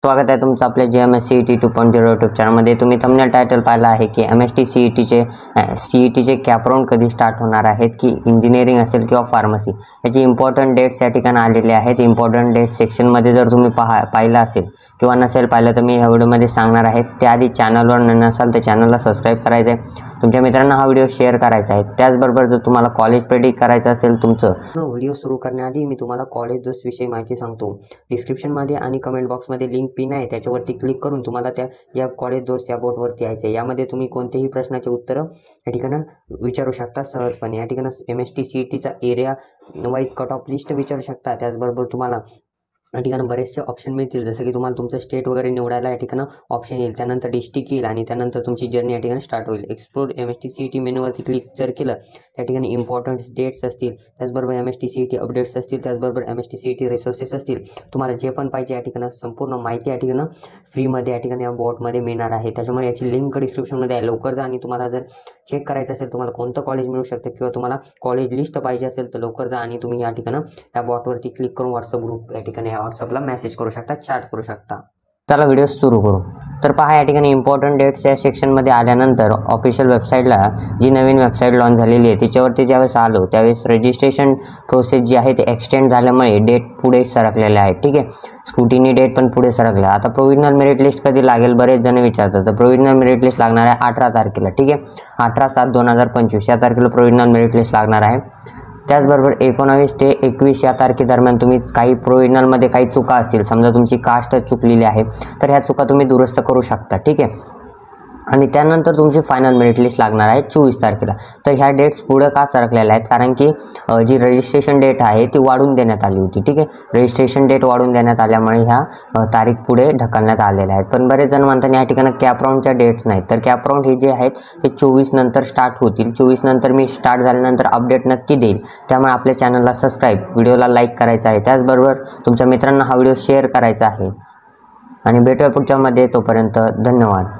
स्वागत आहे तुमचं आपल्या GMS CET 2.0 यूट्यूब चॅनलमध्ये। तुम्ही थंबनेल टायटल पाहिला आहे की MST CETचे कॅप राउंड कधी स्टार्ट होणार आहेत, की इंजिनिअरिंग असेल किंवा फार्मसी, याची इम्पॉर्टंट डेट्स या ठिकाणी आलेले आहेत। इम्पॉर्टंट डेट्स सेक्शनमध्ये जर तुम्ही पाहिलं असेल किंवा नसेल पाहिलं तर मी ह्या व्हिडिओमध्ये सांगणार आहे। त्याआधी चॅनलवर नसाल तर चॅनलला सबस्क्राईब करायचं आहे, तुमच्या मित्रांना हा व्हिडिओ शेअर करायचा आहे। त्याचबरोबर जर तुम्हाला कॉलेज प्रेडिक्ट करायचं असेल तुमचं व्हिडिओ सुरू करण्याआधी मी तुम्हाला कॉलेज विषयी माहिती सांगतो। डिस्क्रिप्शनमध्ये आणि कमेंट बॉक्समध्ये लिंक पिन आहे, त्याच्यावरती क्लिक करून तुम्हाला या कॉलेज दोस्त या बोर्डवरती यायचं आहे। यामध्ये तुम्ही कोणतेही प्रश्नाचे उत्तरं या ठिकाणी विचारू शकता सहजपणे। या ठिकाणी MST CETचा area wise cut off list विचारू शकता। त्याचबरोबर तुम्हाला या ठिकाणी बरेचसे ऑप्शन मिळतील, जसं की तुम्हाला तुमचं स्टेट वगैरे निवडायला या ठिकाणी ऑप्शन येईल, त्यानंतर डिस्ट्रिक्ट येईल आणि त्यानंतर तुमची जर्नी या ठिकाणी स्टार्ट होईल। एक्सप्लोर MST CET मेनूवरती क्लिक जर केलं त्या ठिकाणी इम्पॉर्टंट डेट्स असतील, त्याचबरोबर MST CET अपडेट्स असतील, त्याचबरोबर MST CET रिसोर्सेस असतील। तुम्हाला जे पण पाहिजे या ठिकाणी संपूर्ण माहिती या ठिकाणी फ्रीमध्ये या ठिकाणी या बोर्डमध्ये मिळणार आहे। त्याच्यामुळे याची लिंक डिस्क्रिप्शनमध्ये आहे, लवकर जा। आणि तुम्हाला जर चेक करायचं असेल तुम्हाला कोणतं कॉलेज मिळू शकतं किंवा तुम्हाला कॉलेज लिस्ट पाहिजे असेल तर लवकर जा आणि तुम्ही या ठिकाणी या बॉटवरती क्लिक करून व्हॉट्सअप ग्रुप या ठिकाणी व्हॉट्सअपला मेसेज करू शकता, चॅट करू शकता। चला व्हिडिओ सुरू करू। तर पहा, या ठिकाणी इम्पॉर्टंट डेट्स या सेक्शनमध्ये आल्यानंतर ऑफिशियल वेबसाईटला जी नवीन वेबसाईट लॉन्च झालेली आहे त्याच्यावरती ज्यावेळेस आलो त्यावेळेस रजिस्ट्रेशन प्रोसेस जी आहे ते एक्सटेंड झाल्यामुळे डेट पुढे सरकलेले आहे। ठीक आहे, स्कूटीनी डेट पण पुढे सरकलं। आता प्रोव्हिजनल मेरिट लिस्ट कधी लागेल बरेच जण विचारतात, तर प्रोव्हिजनल मेरिट लिस्ट लागणार आहे 18 तारखेला। ठीक आहे, 18/7/2025 या तारखेला प्रोव्हिजनल मेरिट लिस्ट लागणार आहे। त्याचबरोबर 19 ते 21 या तारखेदरम्यान तुम्ही काही प्रोव्हिजनलमध्ये काही चुका असतील, समजा तुमची कास्ट चुकलेली आहे तर ह्या चुका तुम्ही दुरुस्त करू शकता। ठीक आहे, आणि त्यानंतर तुमची फायनल मेरिट लिस्ट लागणार आहे 24 तारखेला। तर ह्या डेट्स पुढे का सरकलेल्या आहेत, कारण की जी रजिस्ट्रेशन डेट आहे ती वाढवून देण्यात आली होती। ठीक आहे, रजिस्ट्रेशन डेट वाढवून देण्यात आल्यामुळे ह्या तारीख पुढे ढकलण्यात आलेल्या आहेत। पण बरेच जण म्हणतात या ठिकाणी कॅप राउंडच्या डेट्स नाहीत, तर कॅप राउंड हे जे आहेत ते 24 नंतर स्टार्ट होतील। 24 नंतर मी स्टार्ट झाल्यानंतर अपडेट नक्की देईल, त्यामुळे आपल्या चॅनलला सबस्क्राईब, व्हिडिओला लाईक करायचं आहे, त्याचबरोबर तुमच्या मित्रांना हा व्हिडिओ शेअर करायचा आहे। आणि भेटूया पुढच्यामध्ये, तोपर्यंत धन्यवाद।